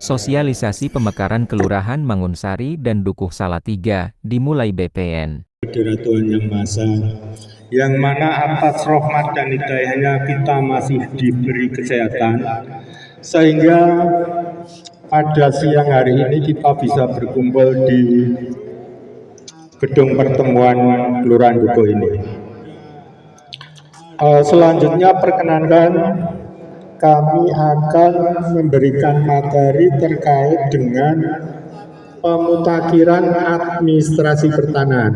Sosialisasi pemekaran Kelurahan Mangunsari dan Dukuh Salatiga dimulai BPN. Hadirat Tuhan Yang Maha Esa, yang mana atas rahmat dan hidayahnya kita masih diberi kesehatan, sehingga pada siang hari ini kita bisa berkumpul di gedung pertemuan Kelurahan Dukuh ini. Selanjutnya perkenankan kami akan memberikan materi terkait dengan pemutakhiran administrasi pertanahan.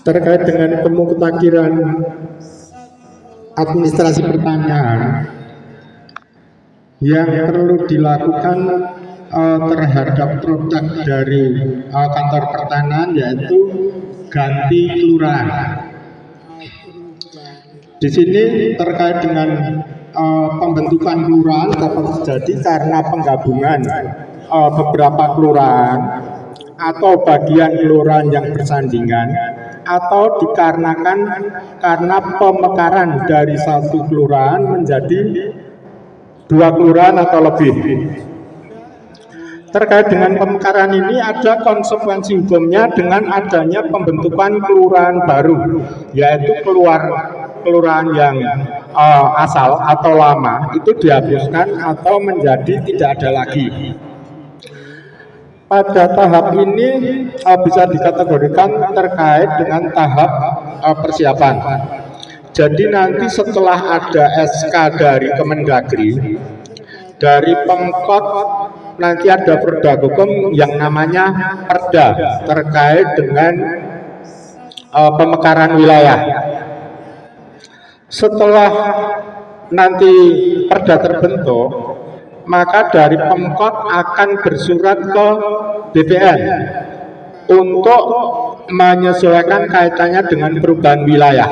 Terkait dengan pemutakhiran administrasi pertanahan yang perlu dilakukan terhadap produk dari kantor pertanahan, yaitu ganti kelurahan. Di sini terkait dengan pembentukan kelurahan dapat terjadi karena penggabungan beberapa kelurahan atau bagian kelurahan yang bersandingan, atau dikarenakan karena pemekaran dari satu kelurahan menjadi dua kelurahan atau lebih. Terkait dengan pemekaran ini ada konsekuensi hukumnya dengan adanya pembentukan kelurahan baru, yaitu kelurahan yang asal atau lama itu dihapuskan atau menjadi tidak ada lagi. Pada tahap ini bisa dikategorikan terkait dengan tahap persiapan. Jadi nanti setelah ada SK dari Kemendagri, dari Pemkot, nanti ada perda hukum yang namanya perda terkait dengan pemekaran wilayah. Setelah nanti perda terbentuk, maka dari Pemkot akan bersurat ke BPN untuk menyesuaikan kaitannya dengan perubahan wilayah.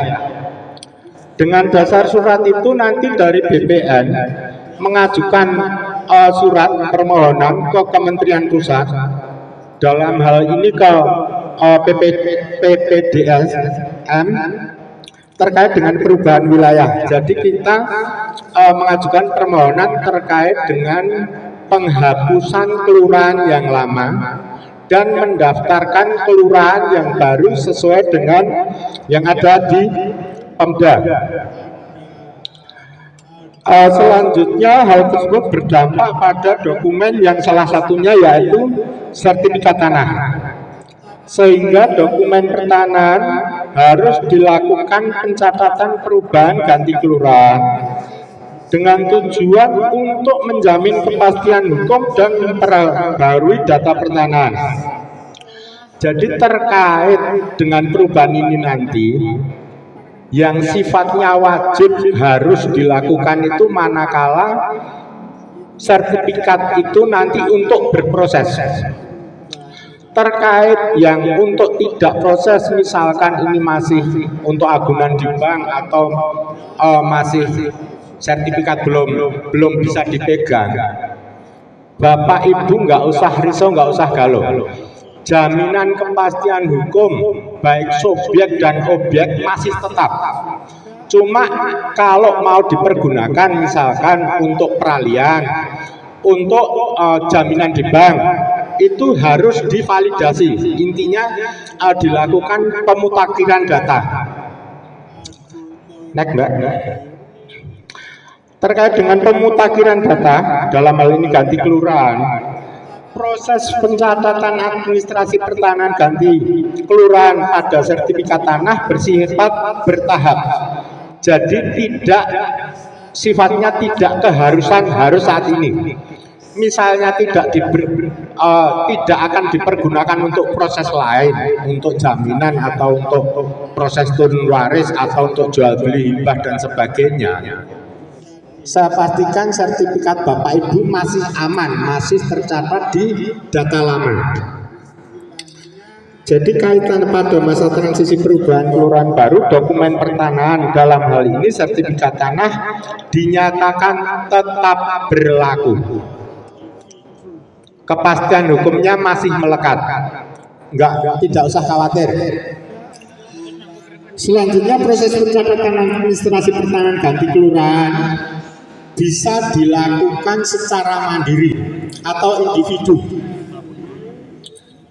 Dengan dasar surat itu nanti dari BPN mengajukan surat permohonan ke Kementerian Pusat, dalam hal ini ke PPDSM, terkait dengan perubahan wilayah. Jadi kita mengajukan permohonan terkait dengan penghapusan kelurahan yang lama dan mendaftarkan kelurahan yang baru sesuai dengan yang ada di Pemda. Selanjutnya hal tersebut berdampak pada dokumen yang salah satunya yaitu sertifikat tanah, sehingga dokumen pertanahan harus dilakukan pencatatan perubahan ganti kelurahan dengan tujuan untuk menjamin kepastian hukum dan memperbarui data pertanahan. Jadi terkait dengan perubahan ini nanti, yang sifatnya wajib harus dilakukan itu manakala sertifikat itu nanti untuk berproses. Terkait yang untuk tidak proses, misalkan ini masih untuk agunan di bank atau masih sertifikat belum bisa dipegang, Bapak Ibu nggak usah risau, nggak usah galau. Jaminan kepastian hukum baik subjek dan objek masih tetap. Cuma kalau mau dipergunakan misalkan untuk peralihan, untuk jaminan di bank, itu harus divalidasi. Intinya dilakukan pemutakhiran data. Next, Mbak. Terkait dengan pemutakhiran data, dalam hal ini ganti kelurahan, proses pencatatan administrasi pertanahan ganti kelurahan pada sertifikat tanah bersifat bertahap. Jadi sifatnya tidak keharusan harus saat ini. Misalnya tidak akan dipergunakan untuk proses lain, untuk jaminan atau untuk proses turun waris atau untuk jual beli hibah dan sebagainya. Saya pastikan sertifikat Bapak Ibu masih aman, masih tercatat di data lama. Jadi kaitan pada masa transisi perubahan kelurahan baru, dokumen pertanahan dalam hal ini sertifikat tanah dinyatakan tetap berlaku. Kepastian hukumnya masih melekat. Tidak usah khawatir. Selanjutnya proses pencatatan administrasi pertahanan ganti kelurahan bisa dilakukan secara mandiri atau individu.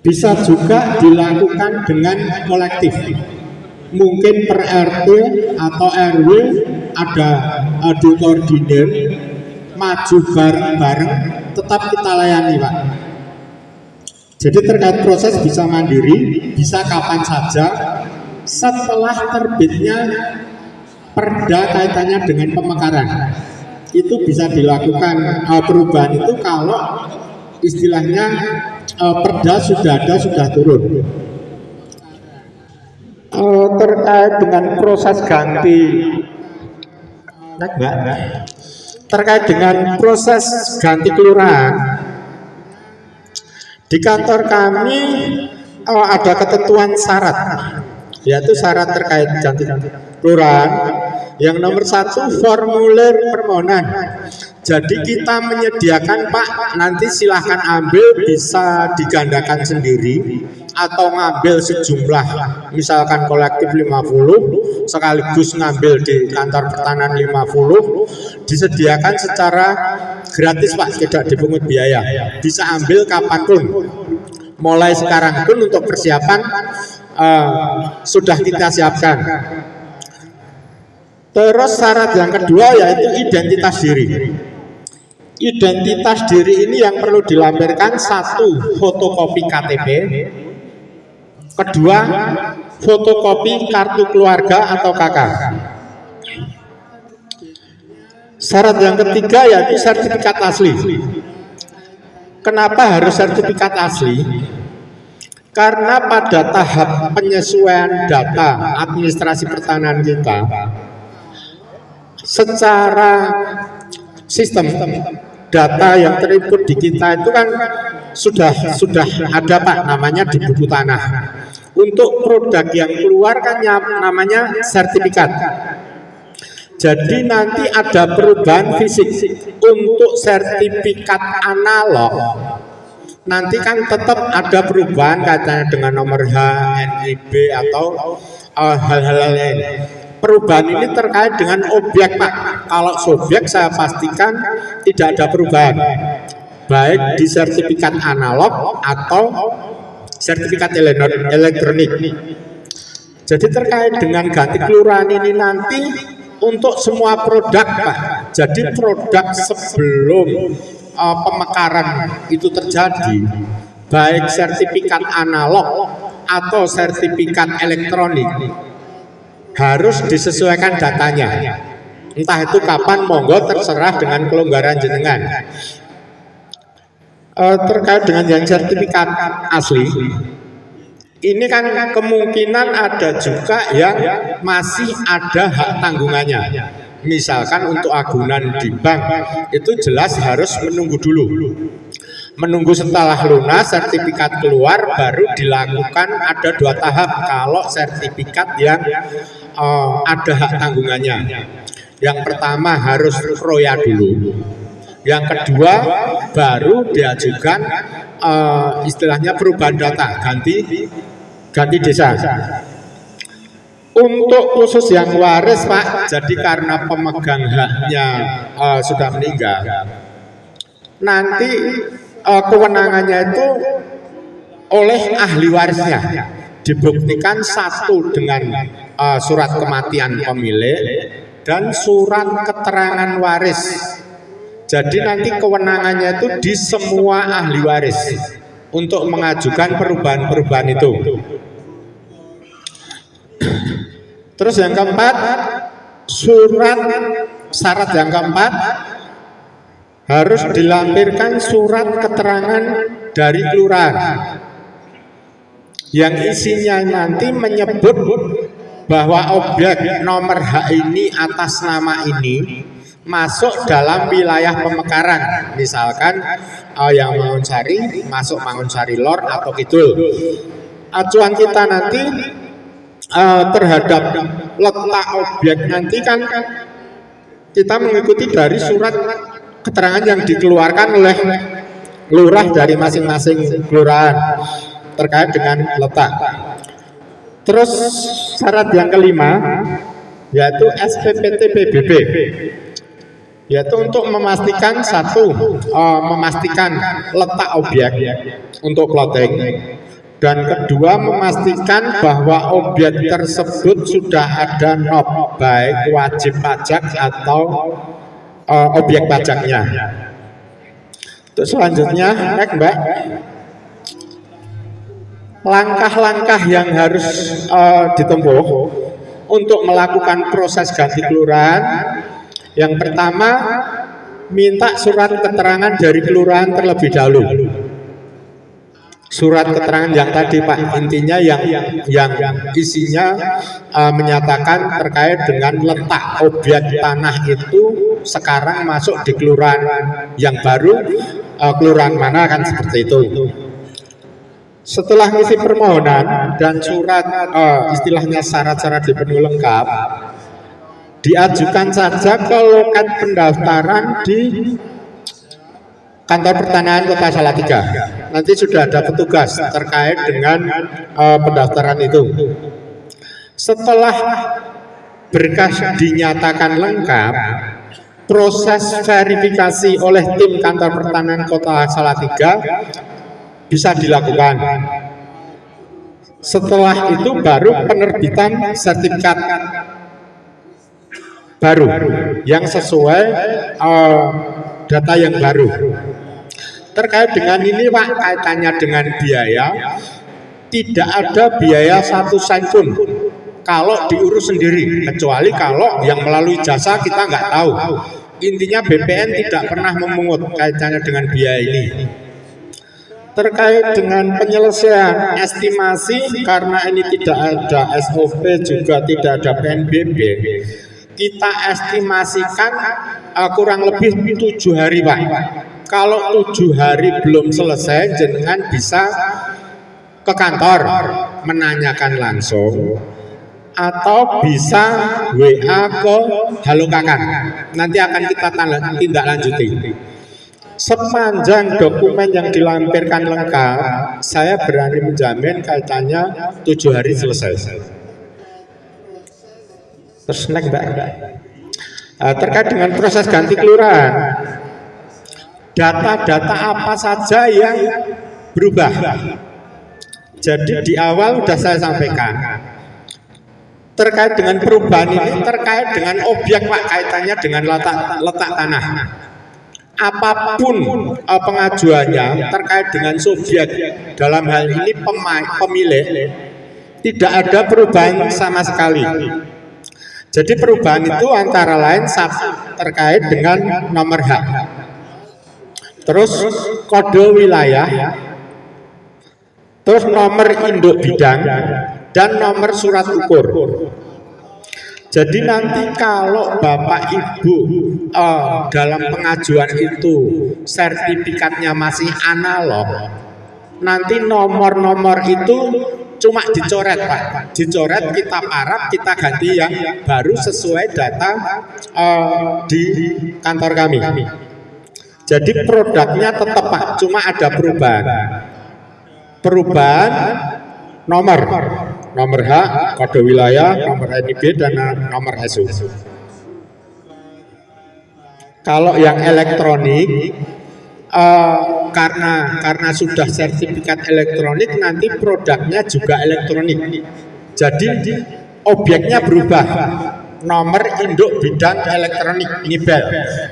Bisa juga dilakukan dengan kolektif. Mungkin per RT atau RW ada koordinir, maju bareng-bareng, tetap kita layani, Pak. Jadi terkait proses bisa mandiri, bisa kapan saja, setelah terbitnya perda kaitannya dengan pemekaran. Itu bisa dilakukan perubahan itu kalau istilahnya perda sudah ada, sudah turun. Terkait dengan proses ganti, terkait dengan proses ganti kelurahan, di kantor kami ada ketentuan syarat, yaitu syarat terkait ganti kelurahan. Yang nomor 1, formulir permohonan. Jadi kita menyediakan, Pak, nanti silahkan ambil, bisa digandakan sendiri atau ngambil sejumlah, misalkan kolektif 50 sekaligus ngambil di kantor pertahanan 50, disediakan secara gratis, Pak, tidak dipungut biaya, bisa ambil kapanpun. Mulai sekarang pun untuk persiapan sudah kita siapkan. Terus syarat yang kedua yaitu identitas diri. Identitas diri ini yang perlu dilampirkan: 1, fotokopi KTP, kedua, fotokopi kartu keluarga atau KK. Syarat yang ketiga yaitu sertifikat asli. Kenapa harus sertifikat asli? Karena pada tahap penyesuaian data administrasi pertahanan kita, secara sistem data yang terinput di kita itu kan sudah ada, Pak, namanya di buku tanah. Untuk produk yang keluar kan namanya sertifikat. Jadi nanti ada perubahan fisik. Untuk sertifikat analog nanti kan tetap ada perubahan kaitannya dengan nomor H, NIB atau hal-hal lain. Perubahan ini terkait dengan objek, Pak. Kalau subjek saya pastikan tidak ada perubahan, baik di sertifikat analog atau sertifikat elektronik. Jadi terkait dengan ganti kelurahan ini nanti untuk semua produk, Pak. Jadi produk sebelum pemekaran itu terjadi, baik sertifikat analog atau sertifikat elektronik, harus disesuaikan datanya. Entah itu kapan, monggo terserah dengan kelonggaran jenengan. Terkait dengan yang sertifikat asli, ini kan kemungkinan ada juga yang masih ada hak tanggungannya. Misalkan untuk agunan di bank, itu jelas harus menunggu dulu. Menunggu setelah lunas, sertifikat keluar, baru dilakukan ada 2 tahap kalau sertifikat yang ada hak tanggungannya. Yang pertama harus roya dulu. Yang kedua baru diajukan istilahnya perubahan data, ganti desa. Untuk khusus yang waris, Pak, jadi karena pemegang haknya sudah meninggal, nanti kewenangannya itu oleh ahli warisnya, dibuktikan 1 dengan surat kematian pemilik dan surat keterangan waris. Jadi nanti kewenangannya itu di semua ahli waris untuk mengajukan perubahan-perubahan itu. Terus yang keempat, syarat yang keempat harus dilampirkan surat keterangan dari kelurahan yang isinya nanti menyebut bahwa objek nomor hak ini atas nama ini masuk dalam wilayah pemekaran. Misalkan yang Mangunsari masuk Mangunsari Lor atau Kidul. Acuan kita nanti terhadap letak objek nanti kan kita mengikuti dari surat keterangan yang dikeluarkan oleh lurah dari masing-masing kelurahan terkait dengan letak. Terus syarat yang kelima yaitu SPPT PBB, yaitu untuk memastikan memastikan letak objek untuk plotting, dan kedua memastikan bahwa objek tersebut sudah ada NOP baik wajib pajak atau objek pajaknya. Terus selanjutnya, Mbak, langkah-langkah yang harus ditempuh untuk melakukan proses ganti kelurahan. Yang pertama, minta surat keterangan dari kelurahan terlebih dahulu. Surat keterangan yang tadi Pak, intinya yang isinya menyatakan terkait dengan letak objek tanah itu sekarang masuk di kelurahan yang baru, kelurahan mana kan seperti itu. Setelah ngisi permohonan dan surat istilahnya syarat-syarat dipenuhi lengkap, diajukan saja ke loket pendaftaran di Kantor Pertanahan Kota Salatiga. Nanti sudah ada petugas terkait dengan pendaftaran itu. Setelah berkas dinyatakan lengkap, proses verifikasi oleh tim Kantor Pertanahan Kota Salatiga bisa dilakukan. Setelah itu baru penerbitan sertifikat baru yang sesuai data yang baru. Terkait dengan ini Pak, kaitannya dengan biaya, tidak ada biaya 1 sen pun kalau diurus sendiri, kecuali kalau yang melalui jasa kita nggak tahu. Intinya BPN tidak pernah memungut kaitannya dengan biaya ini. Terkait dengan penyelesaian estimasi, karena ini tidak ada SOP juga tidak ada PNBP, kita estimasikan kurang lebih 7 hari Pak. Kalau 7 hari belum selesai, jenengan bisa ke kantor menanyakan langsung, atau bisa WA ke Halo Kakak. Nanti akan kita tindak lanjuti. Sepanjang dokumen yang dilampirkan lengkap, saya berani menjamin kaitannya 7 hari selesai. Terus next Mbak, terkait dengan proses ganti kelurahan, data-data apa saja yang berubah. Jadi di awal sudah saya sampaikan terkait dengan perubahan ini, terkait dengan objek Pak, kaitannya dengan letak tanah. Apapun pengajuannya terkait dengan subjek, dalam hal ini pemilik, tidak ada perubahan sama sekali. Jadi perubahan itu antara lain terkait dengan nomor hak, terus kode wilayah, terus nomor induk bidang, dan nomor surat ukur. Jadi nanti kalau Bapak Ibu dalam pengajuan itu sertifikatnya masih analog, nanti nomor-nomor itu cuma dicoret Pak, dicoret, kita paraf, kita ganti yang baru sesuai data di kantor kami. Jadi produknya tetap Pak, cuma ada perubahan nomor hak, kode wilayah, nomor NIB, dan nomor SU. Kalau yang elektronik, karena sudah sertifikat elektronik, nanti produknya juga elektronik. Jadi objeknya berubah, nomor induk bidang elektronik NIBEL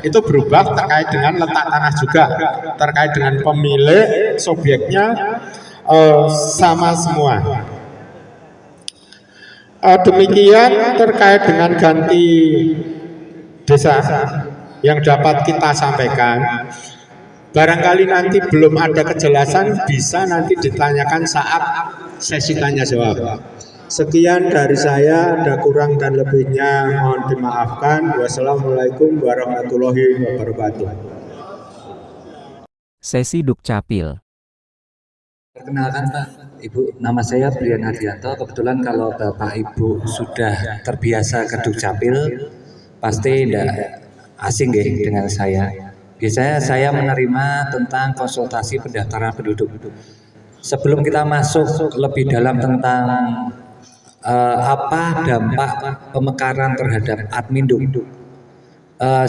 itu berubah, terkait dengan letak tanah juga, terkait dengan pemilik, subjeknya sama semua. Demikian terkait dengan ganti desa yang dapat kita sampaikan. Barangkali nanti belum ada kejelasan, bisa nanti ditanyakan saat sesi tanya jawab. Sekian dari saya, ada kurang dan lebihnya mohon dimaafkan. Wassalamualaikum warahmatullahi wabarakatuh. Sesi Dukcapil. Perkenalkan Pak, Ibu, nama saya Brian Hardianto. Kebetulan kalau Bapak Ibu sudah terbiasa ke Dukcapil, pasti tidak asing ya dengan saya. Biasanya saya menerima tentang konsultasi pendaftaran penduduk. Sebelum kita masuk lebih dalam tentang apa dampak pemekaran terhadap Adminduk.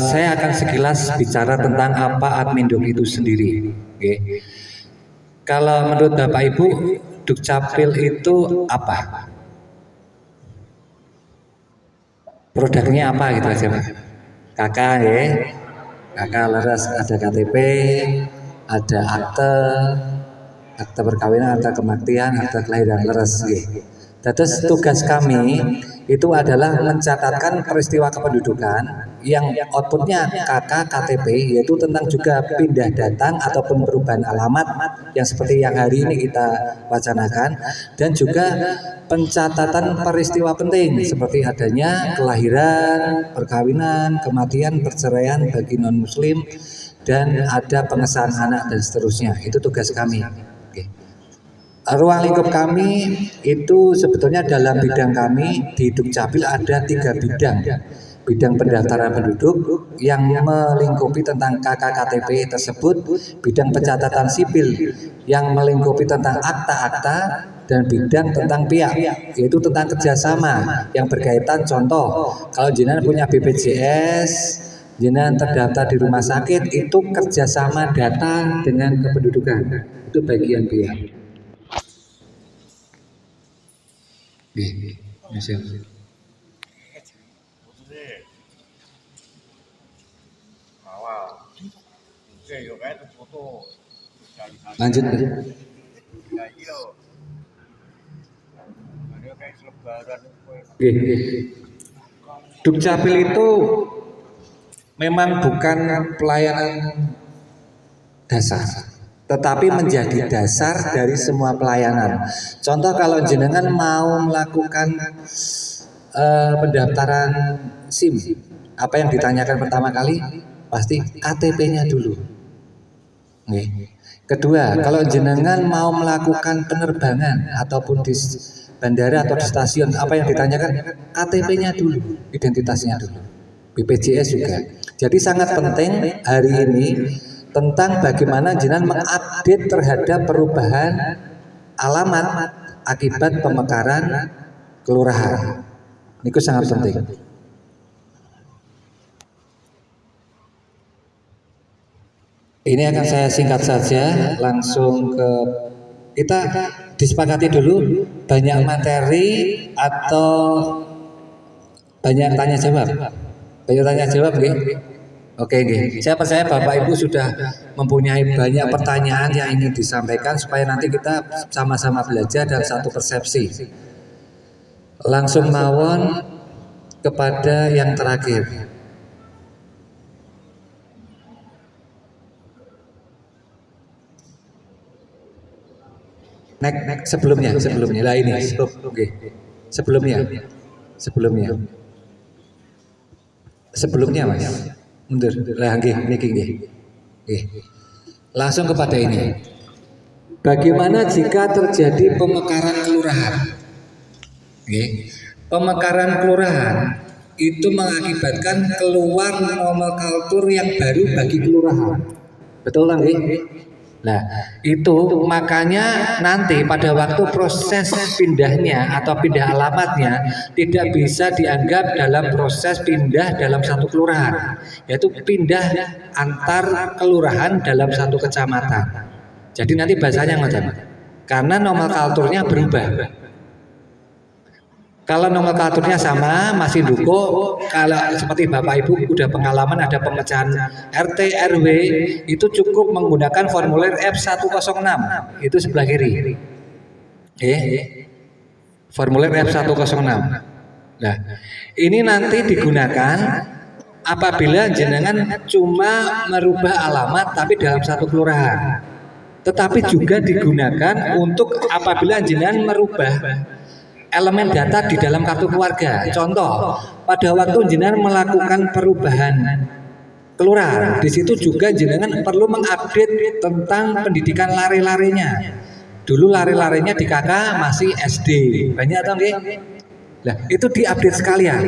Saya akan sekilas bicara tentang apa Adminduk itu sendiri. Oke. Kalau menurut Bapak Ibu, Dukcapil itu apa? Produknya apa gitu aja Pak? Kakak ya, kakak leres ada KTP, ada akte perkawinan, akte kematian, akte kelahiran leres ya. Terus tugas kami itu adalah mencatatkan peristiwa kependudukan yang outputnya KK KTP, yaitu tentang juga pindah datang ataupun perubahan alamat yang seperti yang hari ini kita wacanakan, dan juga pencatatan peristiwa penting seperti adanya kelahiran, perkawinan, kematian, perceraian bagi non muslim, dan ada pengesahan anak dan seterusnya. Itu tugas kami. Ruang lingkup kami itu sebetulnya dalam bidang kami di Dukcapil ada 3 bidang. Bidang pendaftaran penduduk yang melingkupi tentang KKKTP tersebut, bidang pencatatan sipil yang melingkupi tentang akta-akta, dan bidang tentang pihak, yaitu tentang kerjasama yang berkaitan. Contoh, kalau jenengan punya BPJS, jenengan terdaftar di rumah sakit, itu kerjasama data dengan kependudukan, itu bagian pihak. Lanjut. Dukcapil itu memang bukan pelayanan dasar, tetapi menjadi dasar dari semua pelayanan. Contoh, kalau jenengan mau melakukan pendaftaran SIM, apa yang ditanyakan pertama kali? Pasti KTP-nya dulu. Kedua, kalau jenengan mau melakukan penerbangan ataupun di bandara atau di stasiun, apa yang ditanyakan? KTP-nya dulu, identitasnya dulu. BPJS juga. Jadi sangat penting hari ini tentang bagaimana jenengan mengupdate terhadap perubahan alamat akibat pemekaran kelurahan. Itu sangat penting. Ini akan saya singkat saja, langsung ke kita disepakati dulu banyak materi atau banyak tanya jawab. Banyak tanya jawab, nggih? Oke, nggih. Saya percaya Bapak Ibu sudah mempunyai banyak pertanyaan yang ingin disampaikan supaya nanti kita sama-sama belajar dan satu persepsi. Langsung mawon kepada yang terakhir. Next, sebelumnya. Lah ini, sebelumnya Mas. Mundur. Lah nggih. Langsung kepada ini. Bagaimana jika terjadi pemekaran kelurahan? Pemekaran kelurahan itu mengakibatkan keluar nomenklatur yang baru bagi kelurahan. Betul kan, nggih? Nah, itu makanya nanti pada waktu proses pindahnya atau pindah alamatnya tidak bisa dianggap dalam proses pindah dalam satu kelurahan, yaitu pindah antar kelurahan dalam satu kecamatan. Jadi nanti bahasanya macam, karena nomenklaturnya berubah. Kalau nomenklaturnya sama, masih duko, kalau seperti Bapak Ibu udah pengalaman ada pemecahan RT RW, itu cukup menggunakan formulir F106, itu sebelah kiri. Formulir F106. Nah, ini nanti digunakan apabila jenengan cuma merubah alamat tapi dalam satu kelurahan. Tetapi juga digunakan untuk apabila jenengan merubah elemen data di dalam kartu keluarga. Contoh, pada waktu jenengan melakukan perubahan kelurahan, di situ juga jenengan perlu mengupdate tentang pendidikan lare-larenya. Dulu lare-larenya di KK masih SD, banyak atau enggak? Nah, itu diupdate sekalian.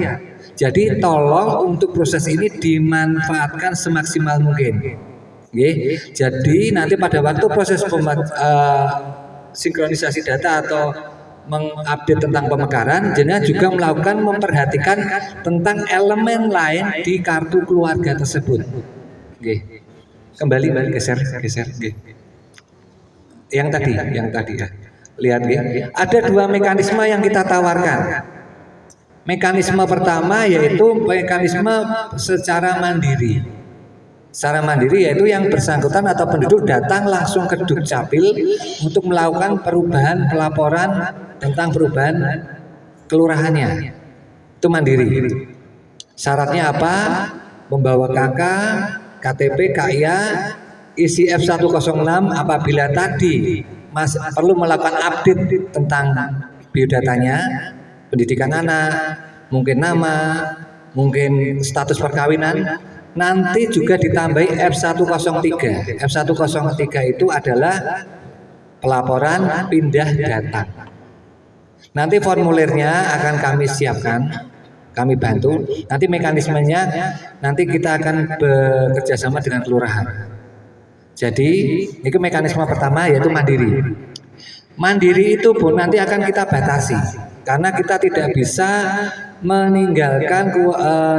Jadi tolong untuk proses ini dimanfaatkan semaksimal mungkin. Jadi nanti pada waktu proses sinkronisasi data atau mengupdate tentang pemekaran, jenengan juga melakukan memperhatikan tentang elemen lain di kartu keluarga tersebut. Oke. Kembali geser. Oke. Yang tadi ya. Lihat ya. Ada dua mekanisme yang kita tawarkan. Mekanisme pertama yaitu mekanisme secara mandiri. Secara mandiri yaitu yang bersangkutan atau penduduk datang langsung ke Dukcapil untuk melakukan perubahan pelaporan tentang perubahan kelurahannya. Itu mandiri. Syaratnya apa? Membawa KK, KTP, KIA, isi F106 apabila tadi perlu melakukan update tentang biodatanya, pendidikan anak, mungkin nama, mungkin status perkawinan, nanti juga ditambahi F103. F103 itu adalah pelaporan pindah datang. Nanti formulirnya akan kami siapkan, kami bantu. Nanti mekanismenya nanti kita akan bekerja sama dengan kelurahan. Jadi ini mekanisme pertama yaitu mandiri. Mandiri itu pun nanti akan kita batasi karena kita tidak bisa meninggalkan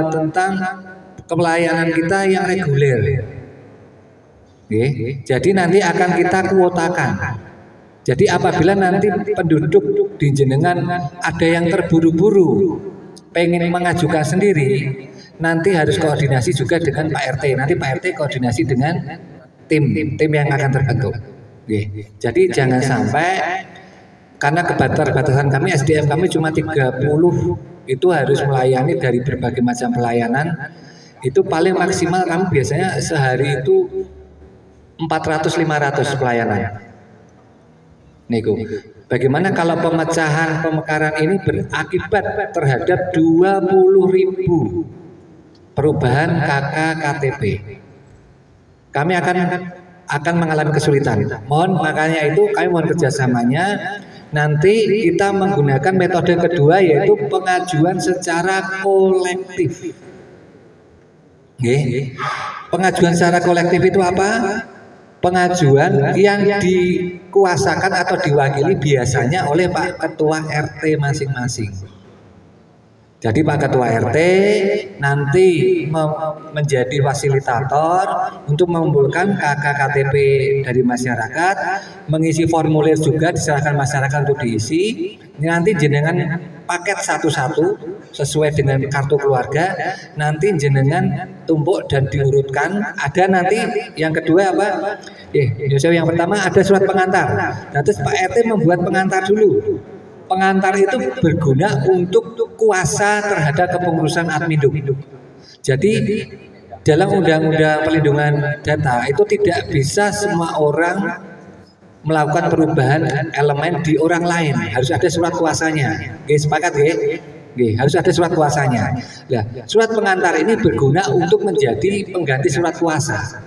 tentang pelayanan kita yang reguler. Jadi nanti akan kita kuotakan. Jadi apabila nanti penduduk di jenengan ada yang terburu-buru pengen mengajukan sendiri, nanti harus koordinasi juga dengan Pak RT. Nanti Pak RT koordinasi dengan tim yang akan terbentuk. Jadi jangan sampai karena keterbatasan kami SDM kami cuma 30 itu harus melayani dari berbagai macam pelayanan. Itu paling maksimal kami biasanya sehari itu 400-500 pelayanan. Niku. Bagaimana kalau pemecahan pemekaran ini berakibat terhadap 20.000 perubahan KK KTP? Kami akan mengalami kesulitan. Makanya itu kami mohon kerjasamanya. Nanti kita menggunakan metode kedua yaitu pengajuan secara kolektif. Pengajuan secara kolektif itu apa? Pengajuan yang dikuasakan atau diwakili biasanya oleh Pak Ketua RT masing-masing. Jadi Pak Ketua RT nanti menjadi fasilitator untuk mengumpulkan KK KTP dari masyarakat, mengisi formulir juga diserahkan masyarakat untuk diisi. Nanti jenengan paket satu-satu sesuai dengan kartu keluarga, nanti jenengan tumpuk dan diurutkan. Ada nanti yang kedua apa? Yang pertama ada surat pengantar. Nanti Pak RT membuat pengantar dulu. Pengantar itu berguna untuk kuasa terhadap kepengurusan adminduk. Jadi dalam undang-undang pelindungan data itu tidak bisa semua orang melakukan perubahan elemen di orang lain. Harus ada surat kuasanya. Sepakat ya? Harus ada surat kuasanya. Nah, surat pengantar ini berguna untuk menjadi pengganti surat kuasa.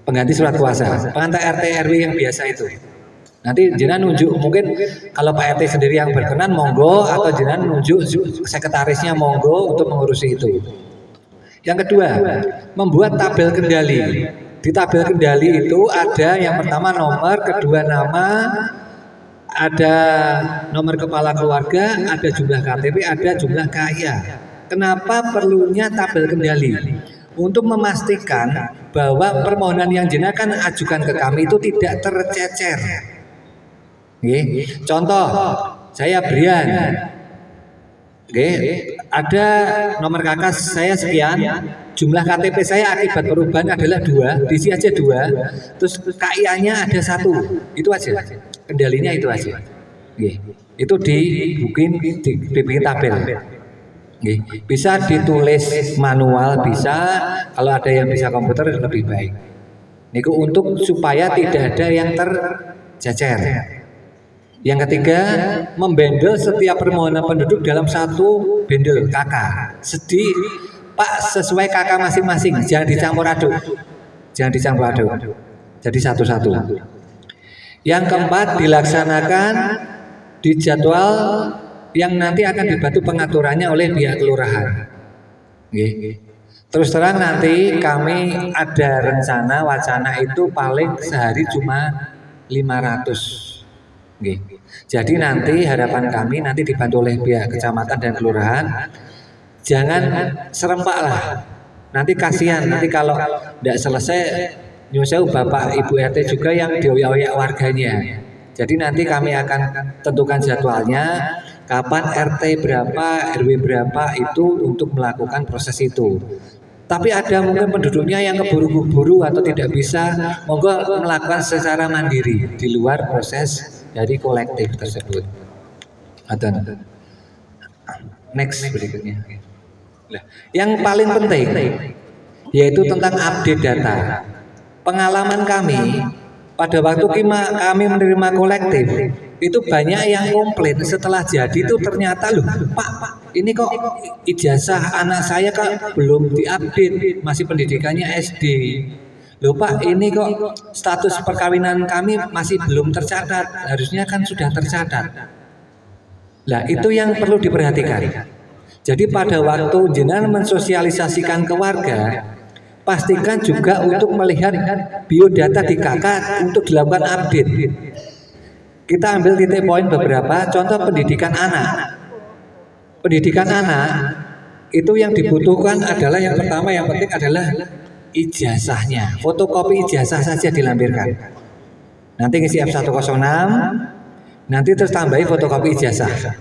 Pengganti surat kuasa. Pengantar RT RW yang biasa itu. Nanti jenengan nunjuk, mungkin kalau Pak RT sendiri yang berkenan monggo, atau jenengan nunjuk sekretarisnya monggo untuk mengurusi itu. Yang kedua, membuat tabel kendali. Di tabel kendali itu ada yang pertama nomor, kedua nama, ada nomor kepala keluarga, ada jumlah KTP, ada jumlah KIA. Kenapa perlunya tabel kendali? Untuk memastikan bahwa permohonan yang jenengan ajukan ke kami itu tidak tercecer. Contoh, saya Brian, ada nomor KK saya sekian, jumlah KTP saya akibat perubahan adalah 2, diisi aja 2, terus KIA-nya ada 1, itu aja, kendalinya itu aja. Itu dibikin tabel. Bisa ditulis manual, bisa, kalau ada yang bisa komputer lebih baik. Niku untuk supaya tidak ada yang tercecer. Yang ketiga, membendel setiap permohonan penduduk dalam satu bendel KK. Pak sesuai KK masing-masing, jangan dicampur aduk. Jadi satu-satu. Yang keempat, dilaksanakan di jadwal yang nanti akan dibantu pengaturannya oleh pihak kelurahan. Terus terang nanti kami ada rencana wacana itu paling sehari cuma 500. Jadi nanti harapan kami nanti dibantu oleh pihak kecamatan dan kelurahan, jangan serempak lah. Nanti kasihan, nanti kalau tidak selesai nyusul bapak ibu RT juga yang dioyak-oyak warganya. Jadi nanti kami akan tentukan jadwalnya, kapan RT berapa, RW berapa itu untuk melakukan proses itu. Tapi ada mungkin penduduknya yang keburu-buru atau tidak bisa, monggo melakukan secara mandiri di luar proses dari kolektif tersebut. Atau next berikutnya. Yang paling penting yaitu tentang update data. Pengalaman kami pada waktu kami menerima kolektif itu banyak yang komplain setelah jadi itu ternyata loh Pak ini kok ijazah anak saya kok belum diupdate, masih pendidikannya SD. Loh Pak ini kok status perkawinan kami masih belum tercatat, harusnya kan sudah tercatat. Lah itu yang perlu diperhatikan. Jadi pada waktu jenengan mensosialisasikan ke warga, pastikan juga untuk melihat biodata di KK untuk dilakukan update. Kita ambil titik poin beberapa contoh pendidikan anak. Pendidikan anak itu yang dibutuhkan adalah yang pertama yang penting adalah ijazahnya. Fotokopi ijazah saja dilampirkan. Nanti ngisi F106, nanti terus tambahi fotokopi ijazah.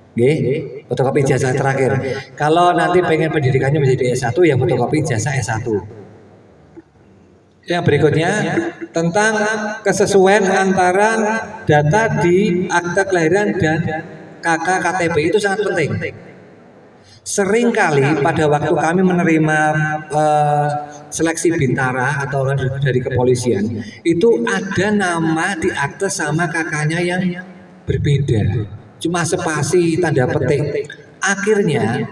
Oke, fotokopi ijazah terakhir. Kalau nanti pengen pendidikannya menjadi S1 ya fotokopi ijazah S1. Yang berikutnya tentang kesesuaian antara data di akta kelahiran dan KK KTP itu sangat penting. Seringkali pada waktu kami menerima seleksi bintara atau dari kepolisian itu ada nama di akte sama kakaknya yang berbeda, cuma spasi tanda petik. Akhirnya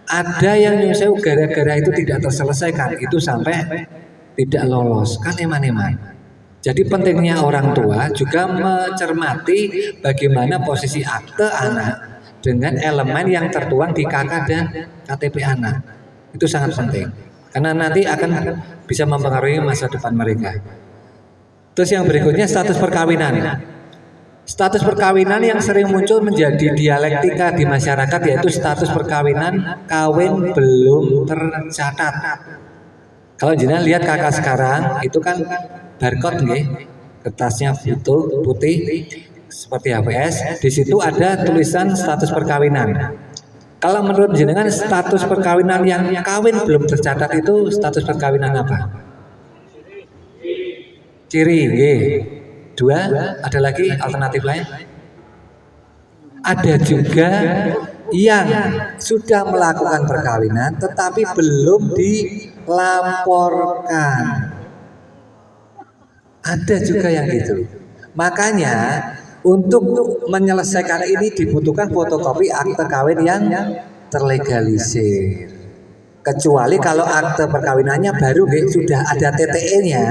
ada yang nyusul gara-gara itu tidak terselesaikan, itu sampai tidak lolos, kan eman-eman. Jadi pentingnya orang tua juga mencermati bagaimana posisi akte anak dengan elemen yang tertuang di KK dan KTP anak. Itu sangat penting, karena nanti akan bisa mempengaruhi masa depan mereka. Terus yang berikutnya status perkawinan. Status perkawinan yang sering muncul menjadi dialektika di masyarakat yaitu status perkawinan kawin belum tercatat. Kalau jenengan lihat kakak sekarang itu kan barcode nggih, kertasnya putih seperti HPS, di situ ada tulisan status perkawinan. Kalau menurut jenengan status perkawinan yang kawin belum tercatat itu status perkawinan apa? Ciri nggih. Dua, ada lagi alternatif lain? Ada juga yang sudah melakukan perkawinan tetapi belum dilaporkan. Ada juga yang gitu. Makanya untuk menyelesaikan ini dibutuhkan fotokopi akte kawin yang terlegalisir. Kecuali kalau akte perkawinannya baru sudah ada TTE-nya,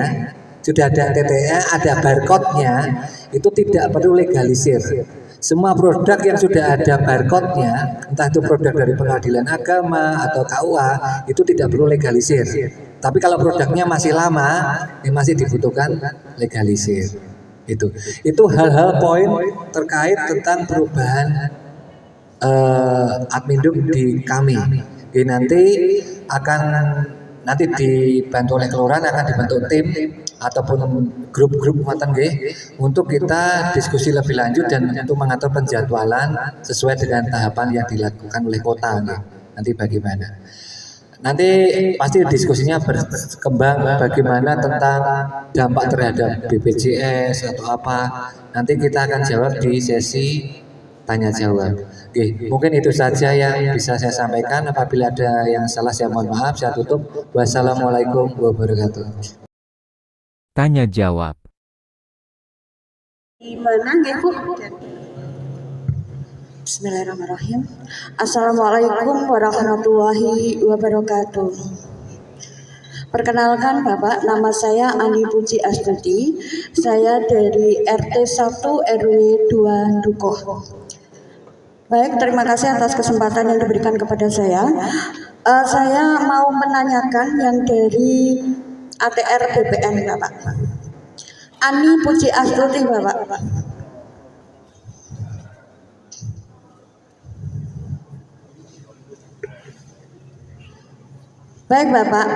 sudah ada TTE, ada barcode-nya, itu tidak perlu legalisir. Semua produk yang sudah ada barcode-nya, entah itu produk dari pengadilan agama atau KUA, itu tidak perlu legalisir. Tapi kalau produknya masih lama, masih dibutuhkan legalisir. Itu hal-hal poin terkait tentang perubahan adminduk di kami. Jadi nanti dibantu oleh kelurahan, akan dibentuk tim ataupun grup-grup untuk kita diskusi lebih lanjut dan untuk mengatur penjadwalan sesuai dengan tahapan yang dilakukan oleh kota nanti bagaimana. Nanti pasti diskusinya berkembang bagaimana tentang dampak terhadap BPJS atau apa. Nanti kita akan jawab di sesi tanya jawab. Oke, mungkin itu saja yang bisa saya sampaikan. Apabila ada yang salah saya mohon maaf. Saya tutup. Wassalamualaikum warahmatullahi wabarakatuh. Tanya jawab. Gimana nggih Bu? Bismillahirrahmanirrahim. Assalamualaikum warahmatullahi wabarakatuh. Perkenalkan Bapak, nama saya Ani Puji Astuti. Saya dari RT 1 RW 2 Dukoh. Baik, terima kasih atas kesempatan yang diberikan kepada saya. Saya mau menanyakan yang dari ATR BPN Bapak. Ani Puji Astuti Bapak. Baik Bapak,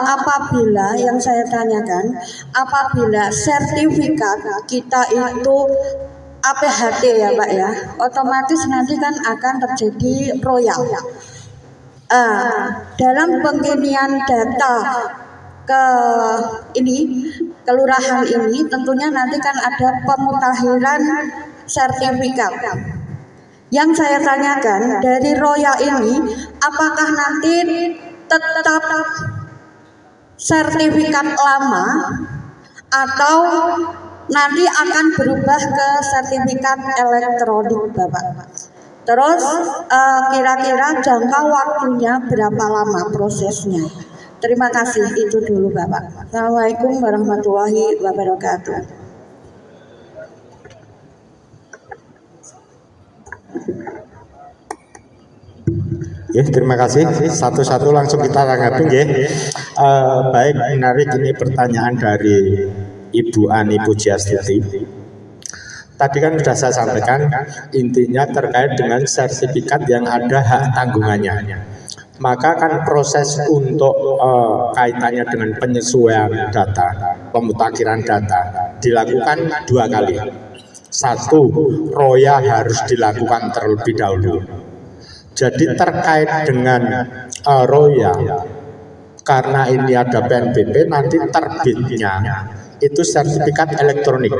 apabila yang saya tanyakan, apabila sertifikat kita itu APHT ya Pak ya, otomatis nanti kan akan terjadi royal. Dalam pengiriman data ke kelurahan ini tentunya nanti kan ada pemutakhiran sertifikat. Yang saya tanyakan dari royal ini, apakah nanti tetap sertifikat lama atau nanti akan berubah ke sertifikat elektronik Bapak? Terus kira-kira jangka waktunya berapa lama prosesnya? Terima kasih, itu dulu Bapak. Assalamualaikum warahmatullahi wabarakatuh. Ya, terima kasih. Satu-satu langsung kita tanggapi ya. Baik, menarik ini pertanyaan dari Ibu Ani Pujiastuti. Tadi kan sudah saya sampaikan intinya terkait dengan sertifikat yang ada hak tanggungannya. Maka kan proses untuk kaitannya dengan penyesuaian data, pemutakhiran data dilakukan 2 kali. 1, roya harus dilakukan terlebih dahulu. Jadi terkait dengan roya, karena ini ada PNBP, nanti terbitnya itu sertifikat elektronik.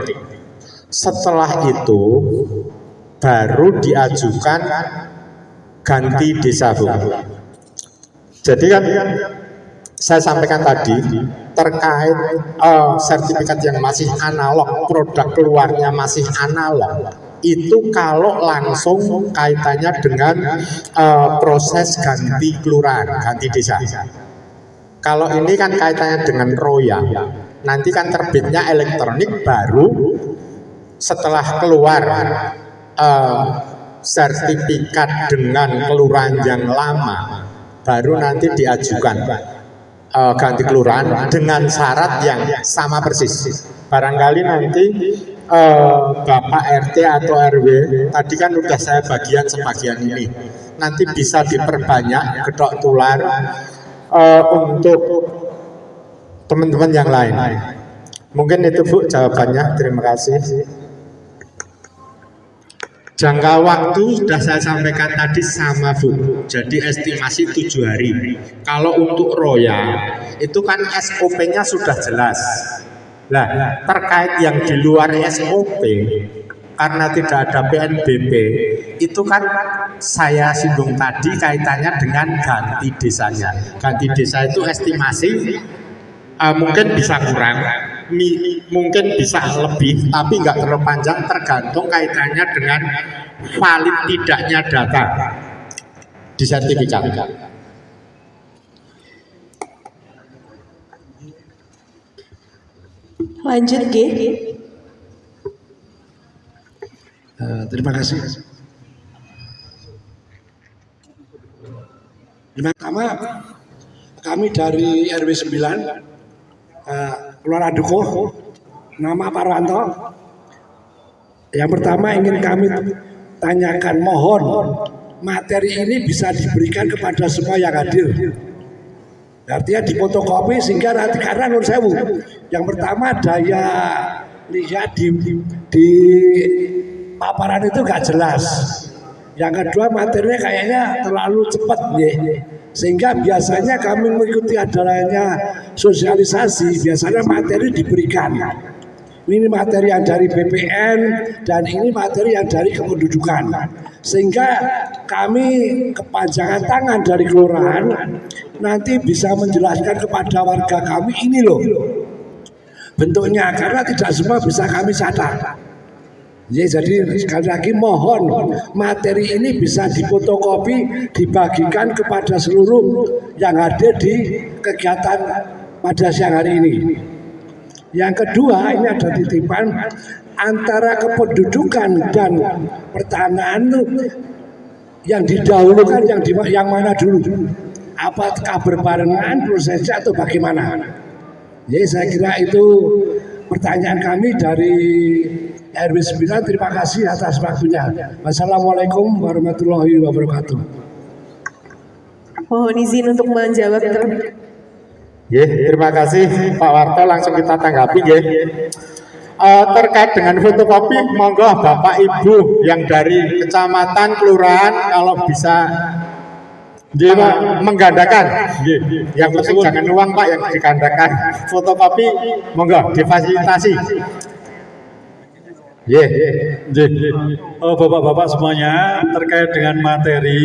Setelah itu baru diajukan ganti desa Bu. Jadi kan saya sampaikan tadi terkait sertifikat yang masih analog, produk keluarnya masih analog, itu kalau langsung kaitannya dengan proses ganti kelurahan, ganti desa. Kalau ini kan kaitannya dengan roya, nanti kan terbitnya elektronik, baru setelah keluar sertifikat dengan kelurahan yang lama, baru nanti diajukan ganti kelurahan dengan syarat yang sama persis. Barangkali nanti Bapak RT atau RW tadi kan udah saya bagian sebagian ini, nanti bisa diperbanyak gedok tular untuk teman-teman yang lain. Mungkin itu Bu jawabannya. Terima kasih. Jangka waktu sudah saya sampaikan tadi sama Bu, jadi estimasi 7 hari. Kalau untuk roya itu kan SOP-nya sudah jelas. Nah, terkait yang di luar SOP, karena tidak ada PNBP, itu kan saya singgung tadi kaitannya dengan ganti desanya. Ganti desa itu estimasi mungkin bisa kurang, mungkin bisa lebih, tapi nggak terlalu panjang, tergantung kaitannya dengan valid tidaknya data di sertifikat. Lanjut G. Terima kasih. Pertama, kami dari RW 9 Kelurahan Dukuh, nama Pak Ranto. Yang pertama ingin kami tanyakan, mohon materi ini bisa diberikan kepada semua yang hadir. Artinya difotokopi sehingga nanti, karena menurut saya yang pertama daya lihat di paparan itu gak jelas. Yang kedua materinya kayaknya terlalu cepat ya. Sehingga biasanya kami mengikuti adanya sosialisasi, biasanya materi diberikan. Ini materi yang dari BPN dan ini materi yang dari kependudukan. Sehingga kami kepanjangan tangan dari kelurahan nanti bisa menjelaskan kepada warga kami ini loh bentuknya, karena tidak semua bisa kami catat. Ya, jadi sekali lagi mohon materi ini bisa difotokopi, dibagikan kepada seluruh yang hadir di kegiatan pada siang hari ini. Yang kedua, ini ada titipan antara kependudukan dan pertanahan yang didahulukan yang mana dulu? Apakah berbarengan prosesnya atau bagaimana? Jadi saya kira itu pertanyaan kami dari RW 9. Terima kasih atas waktunya. Wassalamualaikum warahmatullahi wabarakatuh. Mohon izin untuk menjawab terlebih. Terima kasih Pak Warto, langsung kita tanggapi nggih. Terkait dengan fotokopi, monggo Bapak Ibu yang dari kecamatan, kelurahan kalau bisa menggandakan. Yang penting jangan uang Pak yang digandakan. Fotokopi monggo difasilitasi. Bapak-bapak semuanya, terkait dengan materi,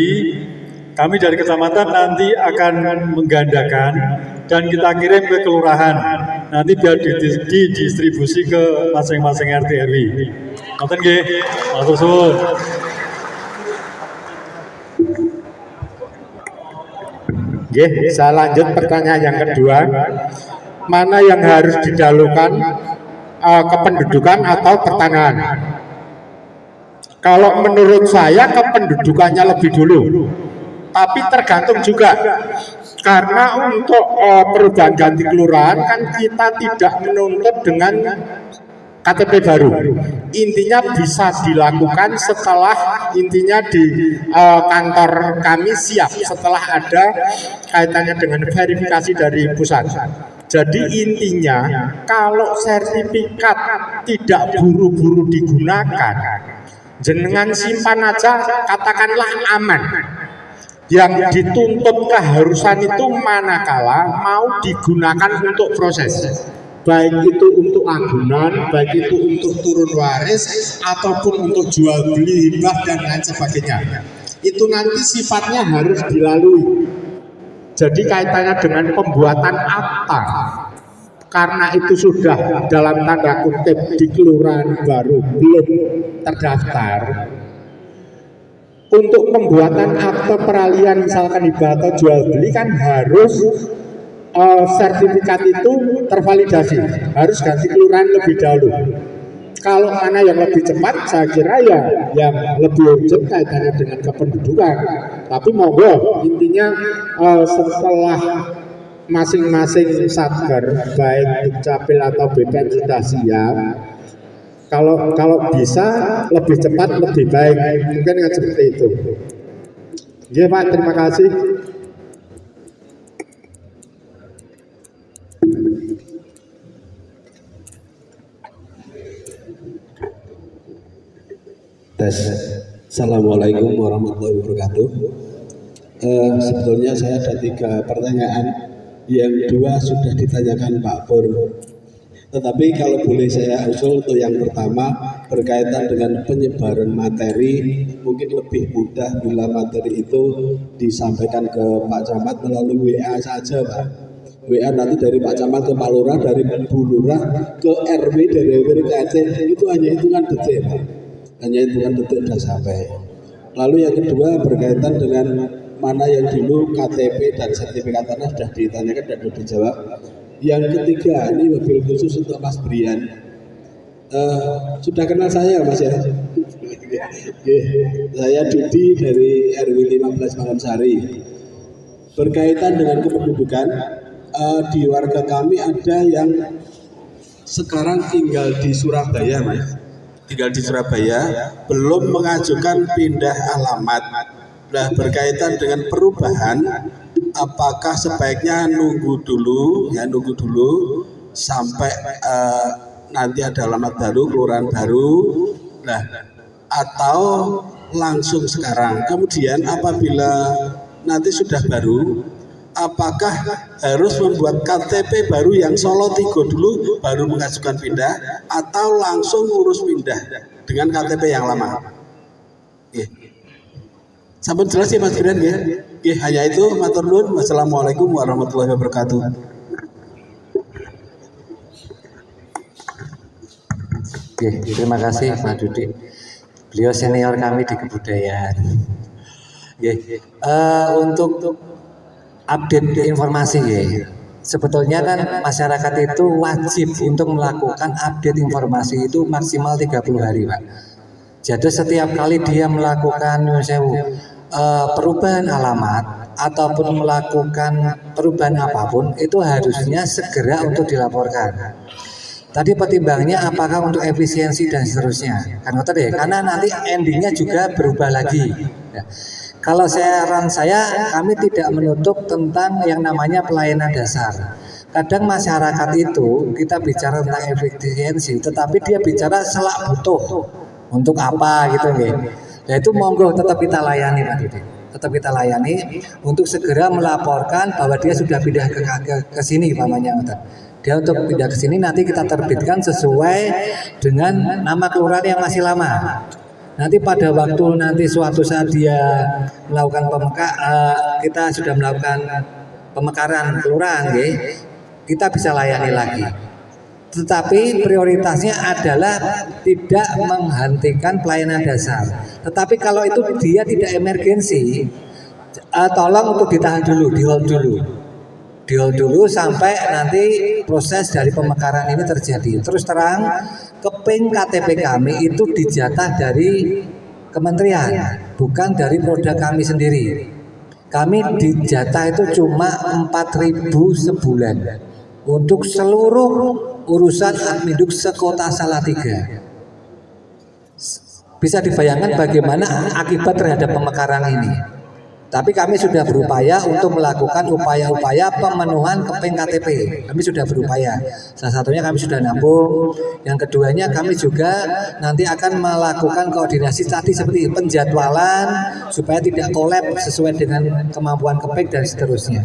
kami dari kecamatan nanti akan menggandakan dan kita kirim ke kelurahan. Nanti biar didistribusi ke masing-masing RT RW. Ngoten nggih, matur suwun. Saya lanjut pertanyaan yang kedua. Mana yang harus didahulukan, kependudukan atau pertanahan? Kalau menurut saya kependudukannya lebih dulu, tapi tergantung juga karena untuk perubahan ganti kelurahan kan kita tidak menuntut dengan KTP baru. Intinya bisa dilakukan setelah intinya di kantor kami siap setelah ada kaitannya dengan verifikasi dari pusat. Jadi intinya kalau sertifikat tidak buru-buru digunakan, jenengan simpan aja, katakanlah aman. Yang dituntut keharusan itu manakala mau digunakan untuk proses, baik itu untuk agunan, baik itu untuk turun waris, ataupun untuk jual beli, hibah dan lain sebagainya. Itu nanti sifatnya harus dilalui. Jadi kaitannya dengan pembuatan akta, karena itu sudah dalam tanda kutip di kelurahan baru belum terdaftar. Untuk pembuatan akte peralihan misalkan hibah atau jual beli kan harus sertifikat itu tervalidasi, harus ganti kelurahan lebih dahulu. Kalau mana yang lebih cepat, saya kira ya yang lebih urgent kaitannya dengan kependudukan. Tapi monggo intinya setelah masing-masing satker baik Dukcapil atau BPN sudah siap, kalau bisa lebih cepat lebih baik, mungkin kan seperti itu. Ya Pak, terima kasih. Assalamualaikum warahmatullahi wabarakatuh. Sebetulnya saya ada 3 pertanyaan, yang 2 sudah ditanyakan Pak Pur. Tetapi kalau boleh saya usul untuk yang pertama berkaitan dengan penyebaran materi, mungkin lebih mudah bila materi itu disampaikan ke Pak Camat melalui WA saja Pak. WA nanti dari Pak Camat ke Pak Lurah, dari Bu Lurah ke RW, dari RW ke RT, itu hanya hitungan detik Pak. Hanya hitungan detik sudah sampai. Lalu yang kedua berkaitan dengan mana yang dulu KTP dan sertifikat tanah sudah ditanyakan dan sudah dijawab. Yang ketiga ini mobil khusus untuk Mas Brian. Sudah kenal saya Mas ya? Saya Dudi dari RW 15 Mangansari. Berkaitan dengan kependudukan, di warga kami ada yang sekarang tinggal di Surabaya Mas. Tinggal di Surabaya, belum mengajukan pindah alamat. Nah, berkaitan dengan perubahan, apakah sebaiknya nunggu dulu sampai nanti ada alamat baru, kelurahan baru, nah, atau langsung sekarang? Kemudian apabila nanti sudah baru, apakah harus membuat KTP baru yang Solo Tigo dulu baru mengajukan pindah, atau langsung urus pindah dengan KTP yang lama? Sampai jelas ya Mas Brian ya? Hanya itu, matur nuwun. Wassalamualaikum warahmatullahi wabarakatuh. Terima kasih Pak Dudi. Beliau senior kami di kebudayaan. Untuk update informasi sebetulnya kan masyarakat itu wajib untuk melakukan update informasi itu maksimal 30 hari Pak. Jadi setiap kali dia melakukan perubahan alamat ataupun melakukan perubahan apapun itu harusnya segera untuk dilaporkan. Tadi pertimbangannya apakah untuk efisiensi dan seterusnya. Karena nanti endingnya juga berubah lagi. Kalau saran saya, kami tidak menutup tentang yang namanya pelayanan dasar. Kadang masyarakat itu kita bicara tentang efisiensi, tetapi dia bicara selak butuh untuk apa gitu nggih. Nah itu monggo tetap kita layani Pak Didi. Tetap kita layani untuk segera melaporkan bahwa dia sudah pindah ke sini pamannya. Dia untuk pindah ke sini nanti kita terbitkan sesuai dengan nama kelurahan yang masih lama. Nanti pada waktu nanti suatu saat dia melakukan kita sudah melakukan pemekaran kelurahan, kita bisa layani lagi. Tetapi prioritasnya adalah tidak menghentikan pelayanan dasar. Tetapi kalau itu dia tidak emergensi, tolong untuk ditahan dulu, di hold dulu sampai nanti proses dari pemekaran ini terjadi. Terus terang, keping KTP kami itu dijatah dari kementerian, bukan dari produk kami sendiri. Kami dijatah itu cuma 4.000 sebulan untuk seluruh urusan adminduk sekota Salatiga. Bisa dibayangkan bagaimana akibat terhadap pemekaran ini. Tapi kami sudah berupaya untuk melakukan upaya-upaya pemenuhan keping KTP. Kami sudah berupaya. Salah satunya kami sudah nabung. Yang keduanya kami juga nanti akan melakukan koordinasi tadi seperti penjadwalan supaya tidak kolab sesuai dengan kemampuan keping dan seterusnya.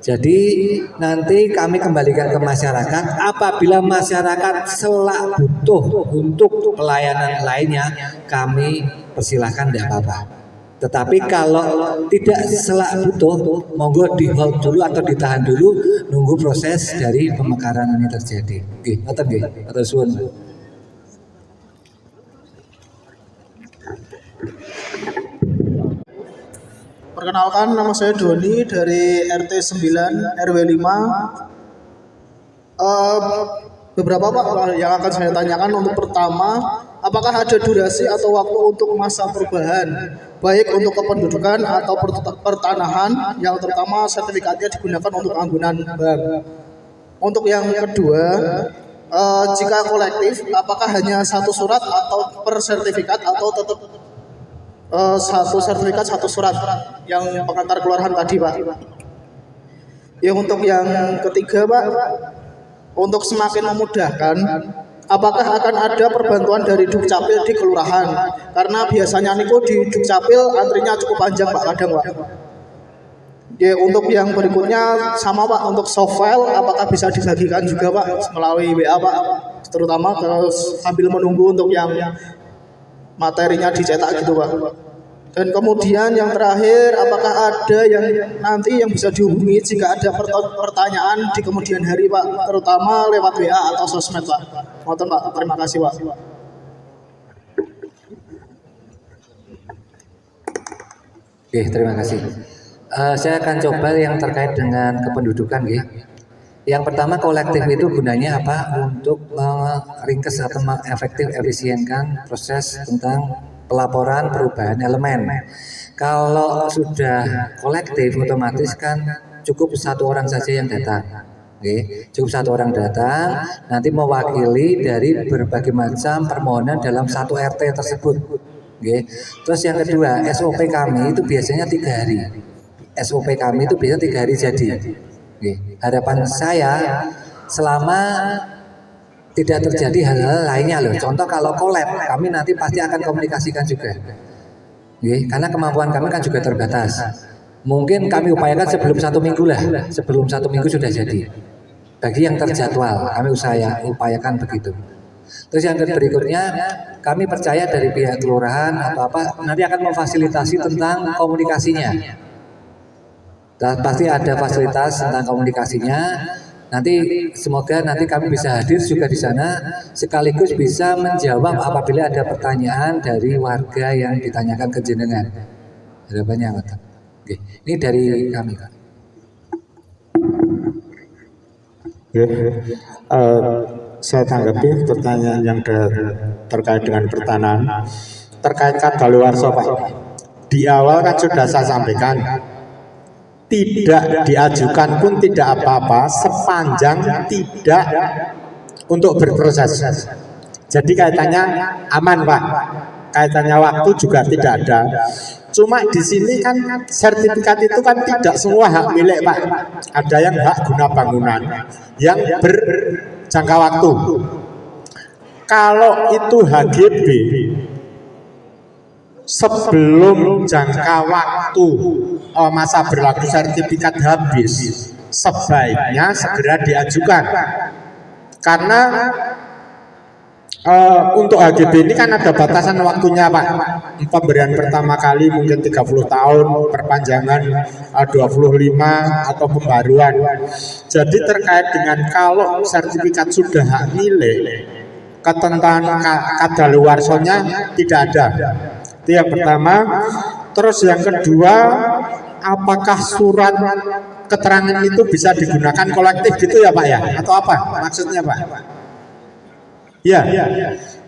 Jadi nanti kami kembalikan ke masyarakat. Apabila masyarakat selak butuh untuk pelayanan lainnya, kami persilahkan tidak apa-apa. Tetapi kalau tidak selak butuh, monggo di hold dulu atau ditahan dulu, nunggu proses dari pemekaran ini terjadi. Oke, ngoten nggih, atur suwun. Perkenalkan, nama saya Doni dari RT 9 RW 5. Beberapa Pak yang akan saya tanyakan. Untuk pertama, apakah ada durasi atau waktu untuk masa perubahan, baik untuk kependudukan atau pertanahan, yang terutama sertifikatnya digunakan untuk anggunan bank. Untuk yang kedua, jika kolektif, apakah hanya satu surat atau per sertifikat atau tetap satu sertifikat satu surat yang pengantar kelurahan tadi Pak. Ya untuk yang ketiga Pak, untuk semakin memudahkan, apakah akan ada perbantuan dari Dukcapil di kelurahan? Karena biasanya niku di Dukcapil antrinya cukup panjang Pak, kadang Pak. Ya untuk yang berikutnya sama Pak, untuk soft file apakah bisa dibagikan juga Pak melalui WA Pak, terutama terus sambil menunggu untuk yang materinya dicetak gitu Pak. Dan kemudian yang terakhir, apakah ada yang nanti yang bisa dihubungi jika ada pertanyaan di kemudian hari Pak, terutama lewat WA atau sosmed Pak. Mohon Pak, terima kasih Pak. Oke, terima kasih. Saya akan coba yang terkait dengan kependudukan ya. Yang pertama, kolektif itu gunanya apa? Untuk meringkes atau efektif efisienkan proses tentang pelaporan perubahan elemen. Kalau sudah kolektif, otomatis kan cukup satu orang saja yang datang. Oke, cukup satu orang datang, nanti mewakili dari berbagai macam permohonan dalam satu RT tersebut. Oke. Terus yang kedua, SOP kami itu biasanya 3 hari. SOP kami itu biasanya 3 hari jadi. Oke. Harapan saya selama tidak terjadi hal-hal lainnya loh. Contoh kalau collab, kami nanti pasti akan komunikasikan juga. Karena kemampuan kami kan juga terbatas. Mungkin kami upayakan sebelum 1 minggu lah. Sebelum 1 minggu sudah jadi. Bagi yang terjadwal, kami upayakan begitu. Terus yang berikutnya, kami percaya dari pihak kelurahan apa nanti akan memfasilitasi tentang komunikasinya. Dan pasti ada fasilitas tentang komunikasinya. Nanti semoga nanti kami bisa hadir juga di sana sekaligus bisa menjawab apabila ada pertanyaan dari warga yang ditanyakan ke jenengan. Harapannya apa? Oke, ini dari kami Pak. Saya tanggapi pertanyaan yang terkait dengan pertanahan, terkait kadaluarsa Pak. Di awal kan sudah saya sampaikan, tidak diajukan pun tidak apa-apa sepanjang tidak untuk berproses. Jadi kaitannya aman Pak. kaitannya waktu juga tidak ada. Cuma di sini kan sertifikat itu kan tidak semua hak milik Pak. Ada yang hak guna bangunan yang berjangka waktu. Kalau itu HGB sebelum jangka waktu masa berlaku sertifikat habis, sebaiknya segera diajukan. Karena untuk HGB ini kan ada batasan waktunya Pak. Pemberian pertama kali mungkin 30 tahun, perpanjangan 25 atau pembaruan. Jadi terkait dengan kalau sertifikat sudah hak milik, ketentuan kadaluarsonya tidak ada. Itu yang pertama. Terus yang kedua, apakah surat keterangan itu bisa digunakan kolektif gitu ya Pak ya? Atau apa maksudnya Pak? Ya,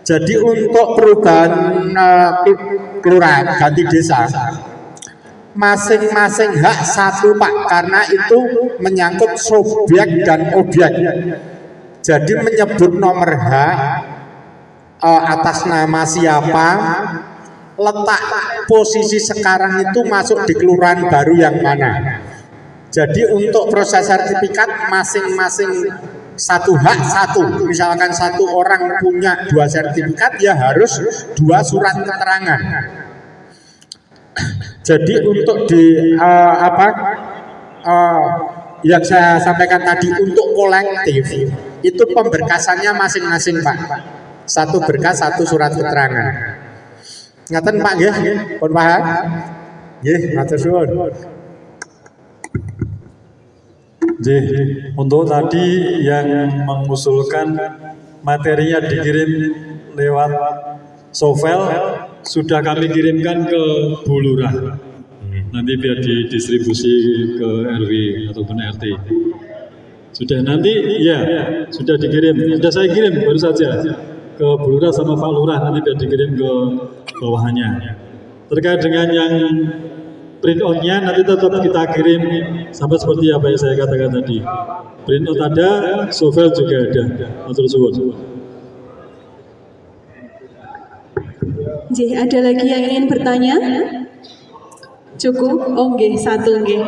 jadi untuk perubahan kelurahan ganti desa, masing-masing hak satu Pak, karena itu menyangkut subjek dan objek. Jadi menyebut nomor hak, atas nama siapa, letak posisi sekarang itu masuk di kelurahan baru yang mana. Jadi untuk proses sertifikat masing-masing satu hak satu. Misalkan satu orang punya 2 sertifikat, ya harus 2 surat keterangan. Jadi untuk di yang saya sampaikan tadi untuk kolektif itu pemberkasannya masing-masing Pak. Satu berkas, satu surat keterangan. Ngaten Pak nggih, pun paham? Nggih, matur suwun. Untuk tadi yang mengusulkan materinya dikirim lewat sovel, sudah kami kirimkan ke Bu Lurah. Nanti biar didistribusi ke RW ataupun RT. Sudah nanti, ya sudah dikirim. Sudah saya kirim baru saja ke Bu Lurah sama Pak Lurah, nanti biar dikirim ke bawahannya. Terkait dengan yang print out-nya nanti tetap kita kirim sampai seperti apa yang saya katakan tadi. Print out ada, sovel juga ada. Matur suwun. Ada lagi yang ingin bertanya? Cukup? Oh, nggih, satu nggih.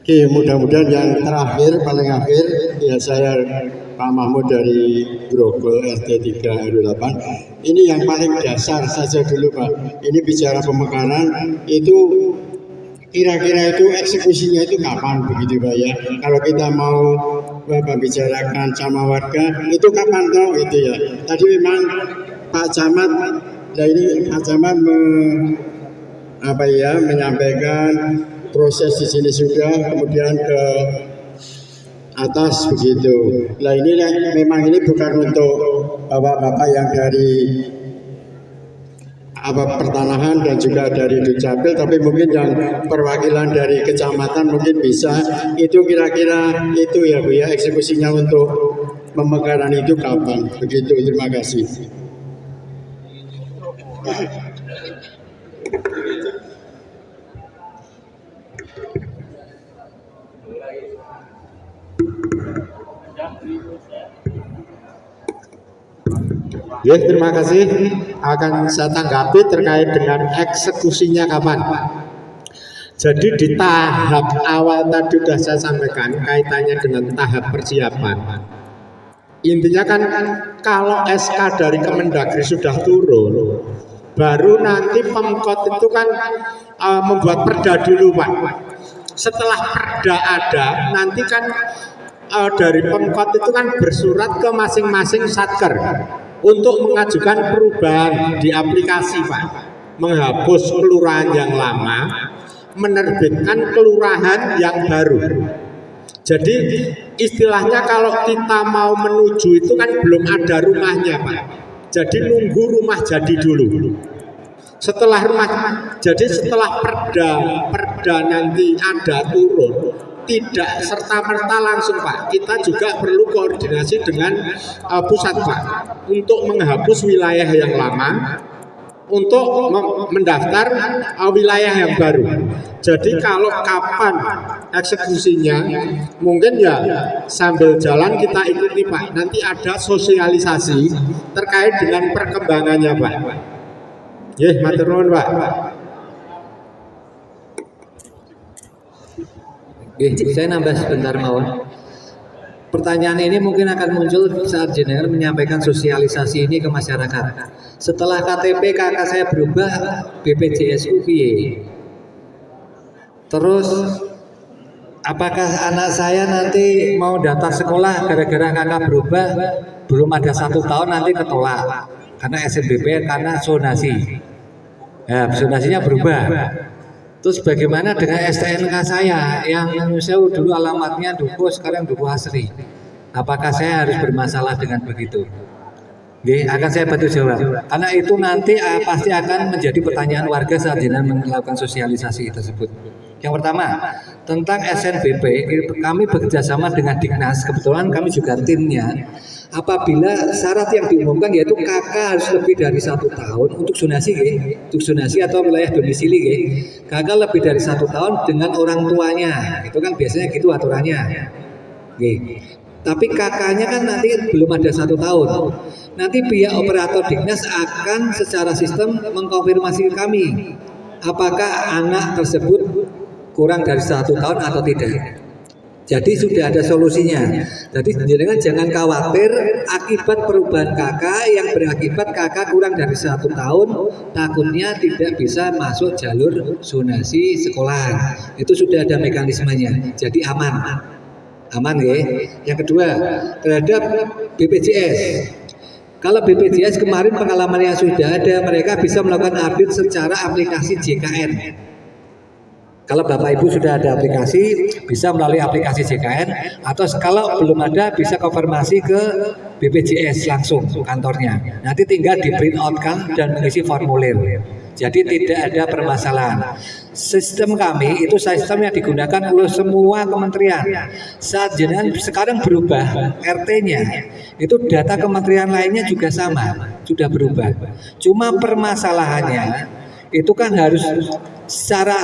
Oke, mudah-mudahan yang terakhir, paling akhir, ya saya Pak Mahmud dari Grogol RT 3 RW 8. Ini yang paling dasar saja dulu Pak. Ini bicara pemekaran, itu kira-kira itu eksekusinya itu kapan begitu Pak ya? Kalau kita mau Bapak bicarakan sama warga, itu kapan toh gitu ya? Tadi memang Pak Camat, nah ini Pak Camat menyampaikan proses di sini sudah, kemudian ke atas begitu. Nah ini memang ini bukan untuk bapak-bapak yang dari pertanahan dan juga dari Dukcapil, tapi mungkin yang perwakilan dari kecamatan mungkin bisa. Itu kira-kira itu ya Bu ya, eksekusinya untuk pemekaran itu kapan? Begitu, terima kasih. Ya, terima kasih. Akan saya tanggapi terkait dengan eksekusinya kapan. Jadi di tahap awal tadi sudah saya sampaikan kaitannya dengan tahap persiapan. Intinya kan kalau SK dari Kemendagri sudah turun, baru nanti Pemkot itu kan membuat perda dulu Pak. Setelah perda ada, nanti kan dari Pemkot itu kan bersurat ke masing-masing satker untuk mengajukan perubahan di aplikasi Pak, menghapus kelurahan yang lama, menerbitkan kelurahan yang baru. Jadi istilahnya kalau kita mau menuju itu kan belum ada rumahnya Pak, jadi nunggu rumah jadi dulu. Setelah setelah perda nanti ada turun, tidak serta-merta langsung Pak, kita juga perlu koordinasi dengan pusat Pak untuk menghapus wilayah yang lama, untuk mendaftar wilayah yang baru. Jadi kalau kapan eksekusinya mungkin ya sambil jalan kita ikuti Pak. Nanti ada sosialisasi terkait dengan perkembangannya Pak. Matur nuwun Pak. Saya nambah sebentar mawon. Pertanyaan ini mungkin akan muncul saat jenengan menyampaikan sosialisasi ini ke masyarakat. Setelah KTP kakak saya berubah, BPJS piye? Terus apakah anak saya nanti mau daftar sekolah gara-gara kakak berubah belum ada 1 tahun nanti ketolak karena SNBP karena zonasi. Ya, zonasinya berubah. Terus bagaimana dengan STNK saya yang saya dulu alamatnya Dukuh sekarang Dukuh Asri? Apakah saya harus bermasalah dengan begitu? Akan saya bantu jawab. Karena itu nanti pasti akan menjadi pertanyaan warga saat jenengan melakukan sosialisasi tersebut. Yang pertama, tentang SNBP, kami bekerjasama dengan Dignas, kebetulan kami juga timnya. Apabila syarat yang diumumkan yaitu kakak harus lebih dari 1 tahun untuk zonasi, untuk zonasi atau wilayah domisili, kakak lebih dari 1 tahun dengan orang tuanya, itu kan biasanya gitu aturannya. Tapi kakaknya kan nanti belum ada 1 tahun. Nanti pihak operator Dignas akan secara sistem mengkonfirmasi kami apakah anak tersebut kurang dari 1 tahun atau tidak. Jadi sudah ada solusinya. Jadi jangan khawatir akibat perubahan kakak yang berakibat kakak kurang dari 1 tahun, takutnya tidak bisa masuk jalur zonasi sekolah. Itu sudah ada mekanismenya. Jadi aman. Aman ya. Yang kedua, terhadap BPJS. Kalau BPJS kemarin pengalaman yang sudah ada, mereka bisa melakukan update secara aplikasi JKN. Kalau Bapak Ibu sudah ada aplikasi, bisa melalui aplikasi JKN, atau kalau belum ada bisa konfirmasi ke BPJS langsung kantornya. Nanti tinggal di print out kan dan mengisi formulir. Jadi tidak ada permasalahan. Sistem kami itu sistem yang digunakan oleh semua kementerian. Saat jenengan sekarang berubah RT-nya, itu data kementerian lainnya juga sama, sudah berubah. Cuma permasalahannya itu kan harus secara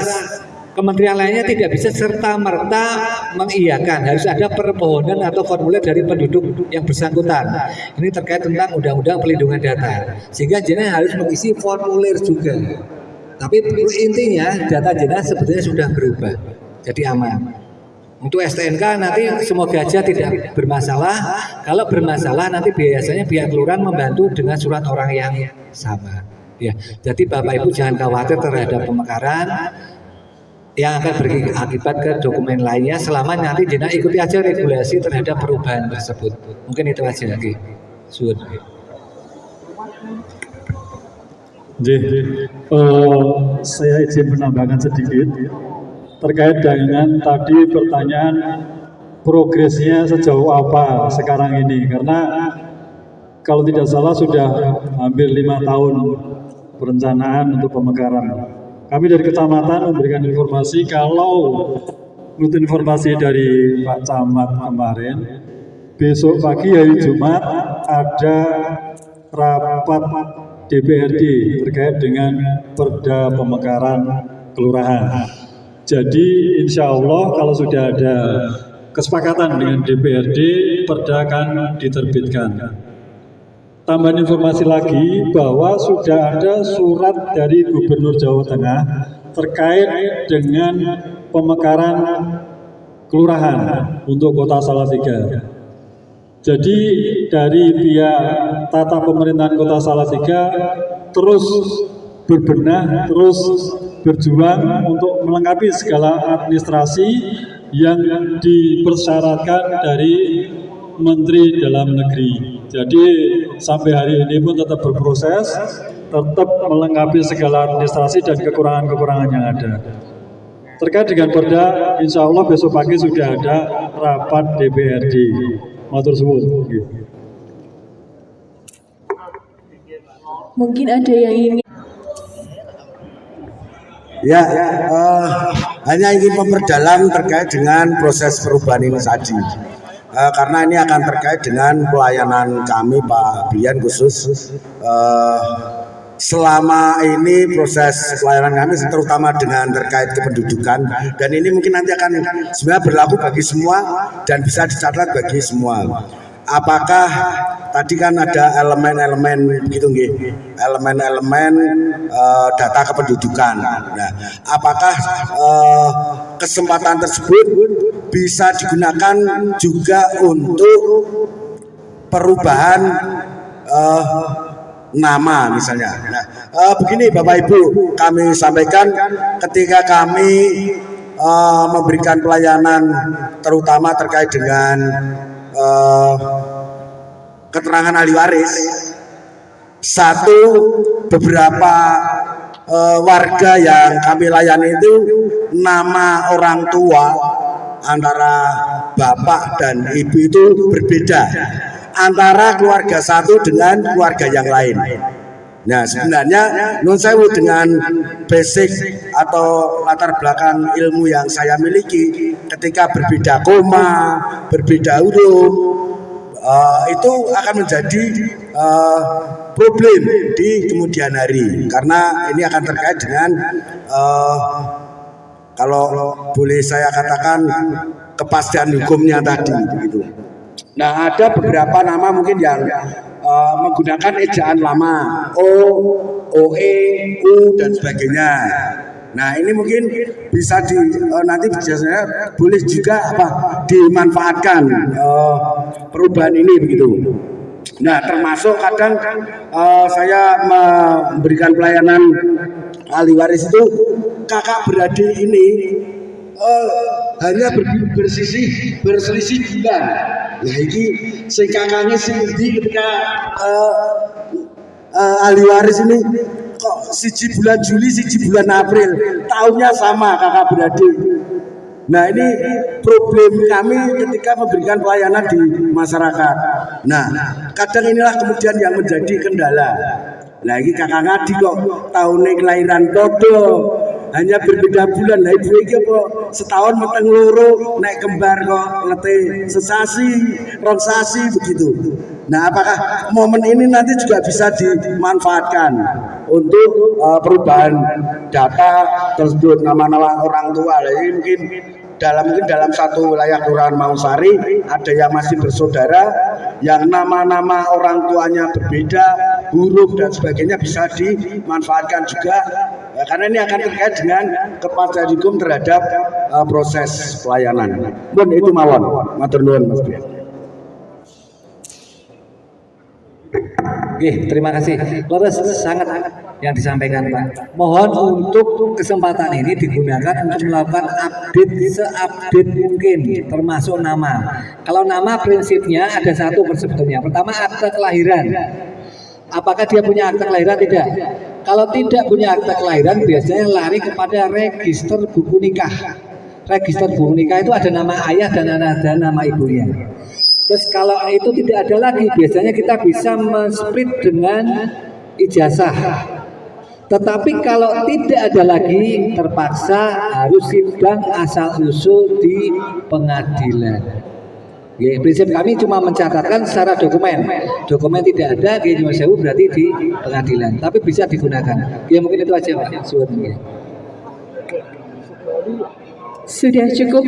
kementerian lainnya tidak bisa serta-merta mengiyakan, harus ada permohonan atau formulir dari penduduk yang bersangkutan. Ini terkait tentang Undang-Undang Perlindungan Data, sehingga jenengan harus mengisi formulir juga. Tapi intinya data jenengan sebetulnya sudah berubah, jadi aman. Untuk STNK nanti semoga aja tidak bermasalah. Kalau bermasalah nanti biasanya pihak kelurahan membantu dengan surat orang yang sama. Ya, jadi Bapak Ibu jangan khawatir terhadap pemekaran yang akan berakibat ke dokumen lainnya selama nanti jenengan ikuti aja regulasi terhadap perubahan tersebut. Mungkin itu aja lagi. Saya izin menambahkan sedikit terkait dengan tadi pertanyaan progresnya sejauh apa sekarang ini, karena kalau tidak salah sudah hampir 5 tahun perencanaan untuk pemekaran. Kami dari kecamatan memberikan informasi kalau menurut informasi dari Pak Camat kemarin, besok pagi hari Jumat ada rapat DPRD terkait dengan perda pemekaran kelurahan. Jadi insya Allah kalau sudah ada kesepakatan dengan DPRD, perda akan diterbitkan. Tambahan informasi lagi bahwa sudah ada surat dari Gubernur Jawa Tengah terkait dengan pemekaran kelurahan untuk Kota Salatiga. Jadi dari pihak tata pemerintahan Kota Salatiga terus berbenah, terus berjuang untuk melengkapi segala administrasi yang dipersyaratkan dari Menteri Dalam Negeri. Jadi sampai hari ini pun tetap berproses, tetap melengkapi segala administrasi dan kekurangan-kekurangan yang ada. Terkait dengan perda, insya Allah besok pagi sudah ada rapat DPRD. Matur suwun. Mungkin ada yang ingin. Ya, hanya ingin memperdalam terkait dengan proses perubahan ini tadi. Karena ini akan terkait dengan pelayanan kami Pak Bian khusus selama ini proses pelayanan kami terutama dengan terkait kependudukan, dan ini mungkin nanti akan sebenarnya berlaku bagi semua dan bisa dicatat bagi semua. Apakah tadi kan ada elemen-elemen begitu nggih, elemen-elemen data kependudukan. Nah, apakah kesempatan tersebut bisa digunakan juga untuk perubahan nama misalnya. Nah, begini Bapak Ibu, kami sampaikan ketika kami memberikan pelayanan terutama terkait dengan keterangan ahli waris, beberapa warga yang kami layani itu nama orang tua antara bapak dan ibu itu berbeda antara keluarga satu dengan keluarga yang lain. Nah, sebenarnya non sewu dengan basic atau latar belakang ilmu yang saya miliki, ketika berbeda koma, berbeda huruf, itu akan menjadi problem di kemudian hari, karena ini akan terkait dengan kalau boleh saya katakan kepastian hukumnya tadi gitu. Nah, ada beberapa nama mungkin yang menggunakan ejaan lama, O, OE, U dan sebagainya. Nah, ini mungkin bisa nanti biasanya boleh juga dimanfaatkan perubahan ini begitu. Nah, termasuk kadang saya memberikan pelayanan ahli waris itu kakak beradik ini hanya berselisih bulan. Nah, ini si kakaknya sendiri ketika ahli waris ini kok siji bulan Juli, siji bulan April, tahunnya sama kakak beradik. Nah, ini problem kami ketika memberikan pelayanan di masyarakat. Nah, kadang inilah kemudian yang menjadi kendala. Nah, ini kakak ngadi kok tahunnya kelahiran podo, hanya berbeda bulan. Lah ibu iki apa setahun meteng loro naik kembar kok ngete sesasi, rong sasi begitu. Nah, apakah momen ini nanti juga bisa dimanfaatkan untuk perubahan data tersebut, nama-nama orang tua? Ini mungkin dalam satu wilayah Kelurahan Mangunsari ada yang masih bersaudara yang nama-nama orang tuanya berbeda, huruf dan sebagainya, bisa dimanfaatkan juga. Ya, karena ini akan terkait dengan kepastian hukum terhadap proses pelayanan. Mun itu mawon, matur nuwun Mas Brian. Oke, terima kasih. Leres sangat yang disampaikan Pak. Mohon untuk kesempatan ini digunakan untuk melakukan update se-update mungkin, termasuk nama. Kalau nama prinsipnya ada satu sebetulnya. Pertama, akte kelahiran. Apakah dia punya akte kelahiran? Tidak. Kalau tidak punya akte kelahiran, biasanya lari kepada register buku nikah. Register buku nikah itu ada nama ayah dan ada nama ibunya. Terus kalau itu tidak ada lagi, biasanya kita bisa men-split dengan ijazah. Tetapi kalau tidak ada lagi, terpaksa harus sidang asal-usul di pengadilan. Ya, prinsip kami cuma mencatatkan secara dokumen. Dokumen tidak ada, berarti di pengadilan. Tapi bisa digunakan. Ya mungkin itu aja Pak. Sudah cukup,